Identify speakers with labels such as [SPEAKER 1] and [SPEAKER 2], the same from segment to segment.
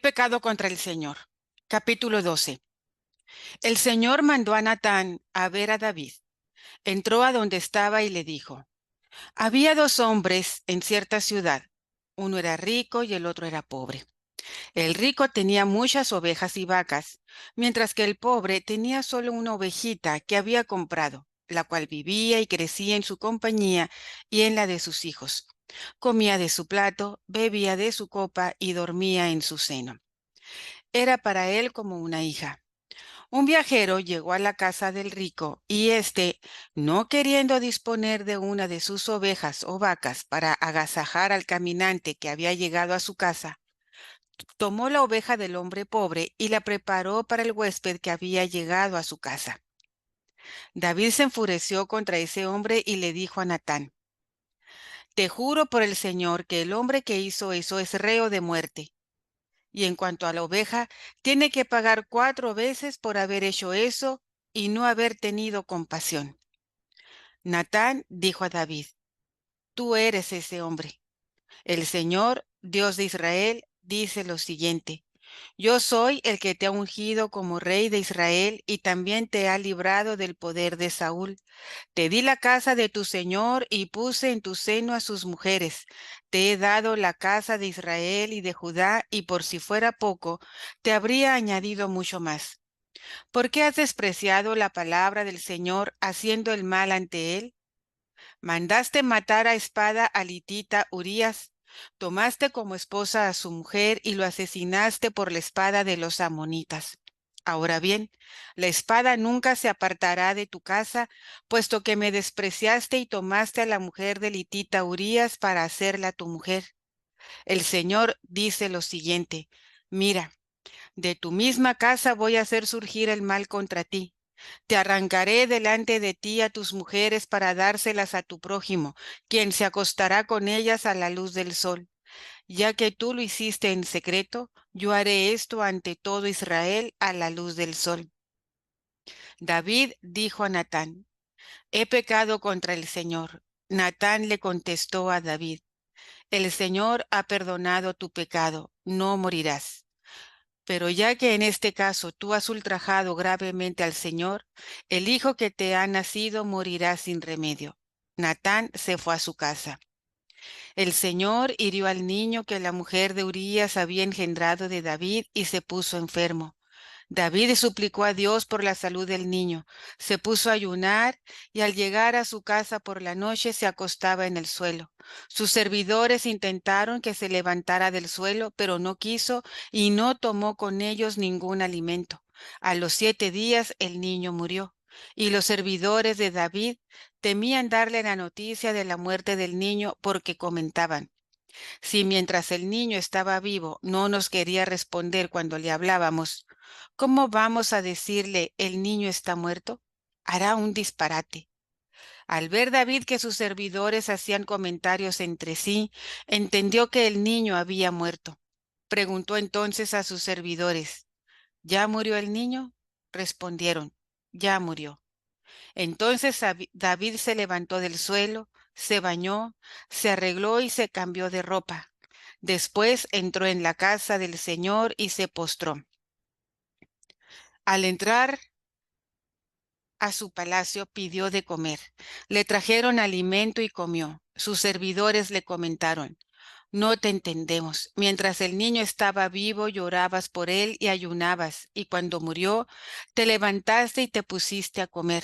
[SPEAKER 1] pecado contra el Señor. Capítulo 12. El Señor mandó a Natán a ver a David. Entró a donde estaba y le dijo: Había dos hombres en cierta ciudad. Uno era rico y el otro era pobre. El rico tenía muchas ovejas y vacas, mientras que el pobre tenía solo una ovejita que había comprado, la cual vivía y crecía en su compañía y en la de sus hijos. Comía de su plato, bebía de su copa y dormía en su seno. Era para él como una hija. Un viajero llegó a la casa del rico y éste, no queriendo disponer de una de sus ovejas o vacas para agasajar al caminante que había llegado a su casa, tomó la oveja del hombre pobre y la preparó para el huésped que había llegado a su casa. David se enfureció contra ese hombre y le dijo a Natán: Te juro por el Señor que el hombre que hizo eso es reo de muerte. Y en cuanto a la oveja, tiene que pagar 4 veces por haber hecho eso y no haber tenido compasión. Natán dijo a David: Tú eres ese hombre. El Señor, Dios de Israel, dice lo siguiente: Yo soy el que te ha ungido como rey de Israel y también te ha librado del poder de Saúl. Te di la casa de tu señor y puse en tu seno a sus mujeres. Te he dado la casa de Israel y de Judá, y por si fuera poco, te habría añadido mucho más. ¿Por qué has despreciado la palabra del Señor, haciendo el mal ante él? Mandaste matar a espada al hitita Urías, tomaste como esposa a su mujer y lo asesinaste por la espada de los amonitas. Ahora bien, la espada nunca se apartará de tu casa, puesto que me despreciaste y tomaste a la mujer del hitita Urías para hacerla tu mujer. El Señor dice lo siguiente: Mira, de tu misma casa voy a hacer surgir el mal contra ti. Te arrancaré delante de ti a tus mujeres para dárselas a tu prójimo, quien se acostará con ellas a la luz del sol. Ya que tú lo hiciste en secreto, yo haré esto ante todo Israel a la luz del sol. David dijo a Natán: He pecado contra el Señor. Natán le contestó a David: El Señor ha perdonado tu pecado, no morirás. Pero ya que en este caso tú has ultrajado gravemente al Señor, el hijo que te ha nacido morirá sin remedio. Natán se fue a su casa. El Señor hirió al niño que la mujer de Urías había engendrado de David y se puso enfermo. David suplicó a Dios por la salud del niño, se puso a ayunar y al llegar a su casa por la noche se acostaba en el suelo. Sus servidores intentaron que se levantara del suelo, pero no quiso y no tomó con ellos ningún alimento. A los 7 días el niño murió, y los servidores de David temían darle la noticia de la muerte del niño porque comentaban: Si mientras el niño estaba vivo no nos quería responder cuando le hablábamos, ¿cómo vamos a decirle el niño está muerto? Hará un disparate. Al ver David que sus servidores hacían comentarios entre sí, entendió que el niño había muerto. Preguntó entonces a sus servidores: ¿Ya murió el niño? Respondieron: Ya murió. Entonces David se levantó del suelo, se bañó, se arregló y se cambió de ropa. Después entró en la casa del Señor y se postró. Al entrar a su palacio pidió de comer. Le trajeron alimento y comió. Sus servidores le comentaron: No te entendemos. Mientras el niño estaba vivo, llorabas por él y ayunabas, y cuando murió, te levantaste y te pusiste a comer.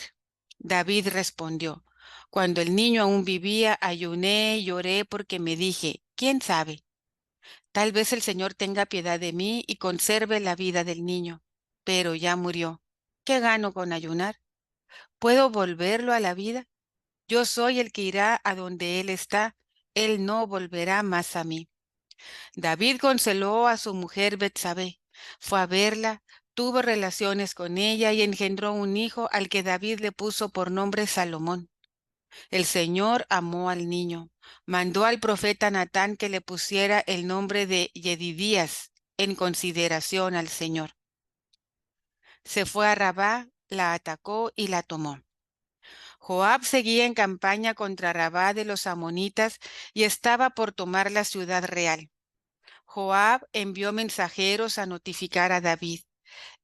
[SPEAKER 1] David respondió: Cuando el niño aún vivía, ayuné y lloré porque me dije: ¿Quién sabe? Tal vez el Señor tenga piedad de mí y conserve la vida del niño. Pero ya murió. ¿Qué gano con ayunar? ¿Puedo volverlo a la vida? Yo soy el que irá a donde él está. Él no volverá más a mí. David consoló a su mujer Betsabé, fue a verla, tuvo relaciones con ella y engendró un hijo al que David le puso por nombre Salomón. El Señor amó al niño, mandó al profeta Natán que le pusiera el nombre de Yedidías en consideración al Señor. Se fue a Rabá, la atacó y la tomó. Joab seguía en campaña contra Rabá de los amonitas y estaba por tomar la ciudad real. Joab envió mensajeros a notificar a David: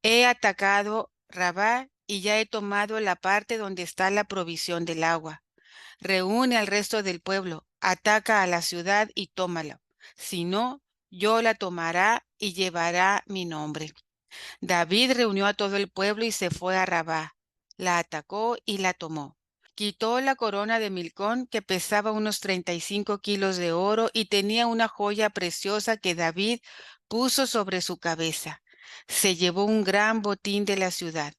[SPEAKER 1] he atacado Rabá y ya he tomado la parte donde está la provisión del agua. Reúne al resto del pueblo, ataca a la ciudad y tómala. Si no, yo la tomará y llevará mi nombre. David reunió a todo el pueblo y se fue a Rabá. La atacó y la tomó. Quitó la corona de Milcón, que pesaba unos 35 kilos de oro y tenía una joya preciosa que David puso sobre su cabeza. Se llevó un gran botín de la ciudad.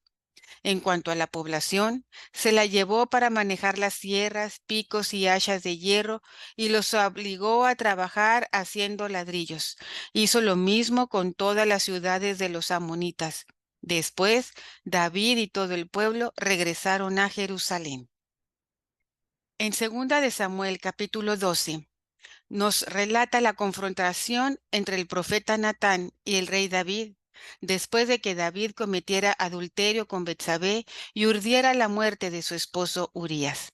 [SPEAKER 1] En cuanto a la población, se la llevó para manejar las sierras, picos y hachas de hierro y los obligó a trabajar haciendo ladrillos. Hizo lo mismo con todas las ciudades de los amonitas. Después, David y todo el pueblo regresaron a Jerusalén. En segunda de Samuel, capítulo 12, nos relata la confrontación entre el profeta Natán y el rey David, después de que David cometiera adulterio con Betsabé y urdiera la muerte de su esposo Urías.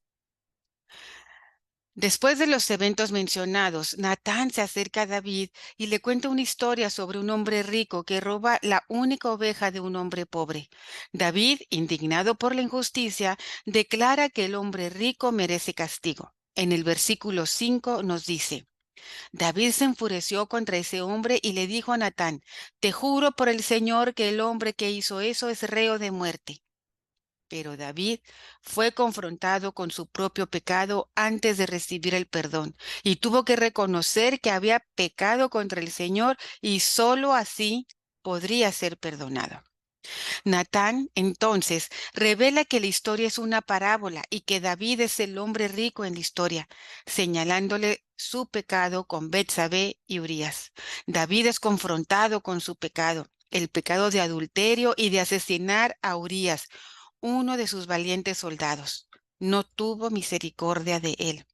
[SPEAKER 1] Después de los eventos mencionados, Natán se acerca a David y le cuenta una historia sobre un hombre rico que roba la única oveja de un hombre pobre. David, indignado por la injusticia, declara que el hombre rico merece castigo. En el versículo 5 nos dice: David se enfureció contra ese hombre y le dijo a Natán: te juro por el Señor que el hombre que hizo eso es reo de muerte. Pero David fue confrontado con su propio pecado antes de recibir el perdón y tuvo que reconocer que había pecado contra el Señor y sólo así podría ser perdonado. Natán, entonces, revela que la historia es una parábola y que David es el hombre rico en la historia, señalándole su pecado con Betsabé y Urías. David es confrontado con su pecado, el pecado de adulterio y de asesinar a Urías, uno de sus valientes soldados. No tuvo misericordia de él.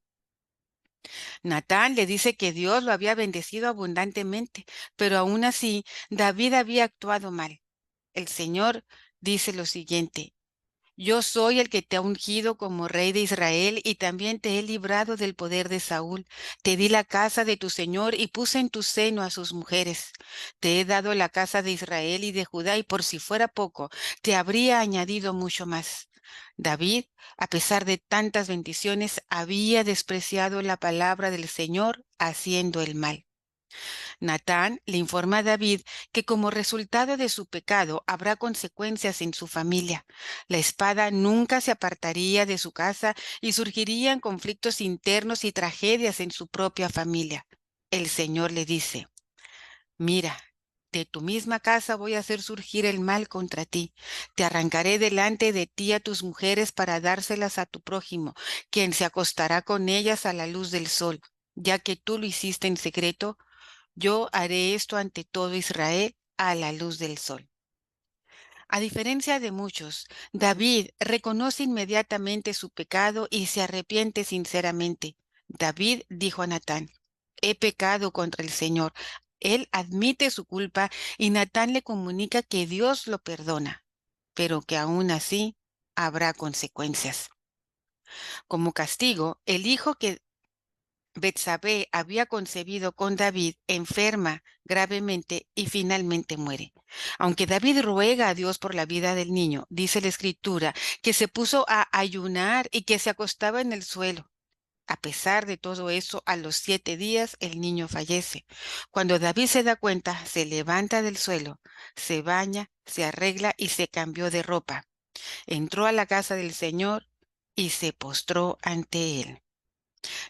[SPEAKER 1] Natán le dice que Dios lo había bendecido abundantemente, pero aún así David había actuado mal. El Señor dice lo siguiente: yo soy el que te ha ungido como rey de Israel y también te he librado del poder de Saúl. Te di la casa de tu señor y puse en tu seno a sus mujeres. Te he dado la casa de Israel y de Judá y por si fuera poco, te habría añadido mucho más. David, a pesar de tantas bendiciones, había despreciado la palabra del Señor haciendo el mal. Natán le informa a David que como resultado de su pecado habrá consecuencias en su familia. La espada nunca se apartaría de su casa y surgirían conflictos internos y tragedias en su propia familia. El Señor le dice: mira, de tu misma casa voy a hacer surgir el mal contra ti. Te arrancaré delante de ti a tus mujeres para dárselas a tu prójimo, quien se acostará con ellas a la luz del sol. Ya que tú lo hiciste en secreto, yo haré esto ante todo Israel a la luz del sol. A diferencia de muchos, David reconoce inmediatamente su pecado y se arrepiente sinceramente. David dijo a Natán: he pecado contra el Señor. Él admite su culpa y Natán le comunica que Dios lo perdona, pero que aún así habrá consecuencias. Como castigo, el hijo que Betsabé había concebido con David enferma gravemente y finalmente muere. Aunque David ruega a Dios por la vida del niño, dice la Escritura que se puso a ayunar y que se acostaba en el suelo. A pesar de todo eso, a los 7 días el niño fallece. Cuando David se da cuenta, se levanta del suelo, se baña, se arregla y se cambió de ropa. Entró a la casa del Señor y se postró ante él.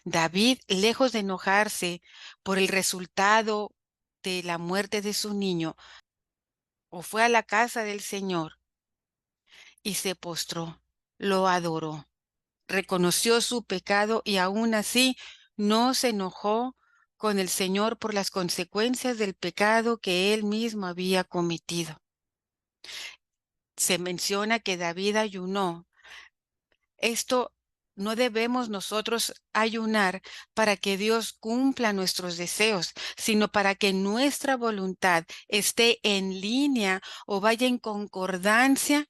[SPEAKER 1] David, lejos de enojarse por el resultado de la muerte de su niño, fue a la casa del Señor y se postró, lo adoró, reconoció su pecado y aún así no se enojó con el Señor por las consecuencias del pecado que él mismo había cometido. Se menciona que David ayunó. Esto no debemos nosotros ayunar para que Dios cumpla nuestros deseos, sino para que nuestra voluntad esté en línea o vaya en concordancia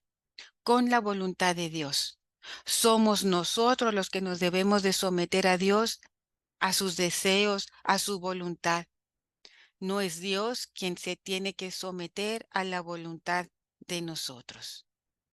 [SPEAKER 1] con la voluntad de Dios. Somos nosotros los que nos debemos de someter a Dios, a sus deseos, a su voluntad. No es Dios quien se tiene que someter a la voluntad de nosotros.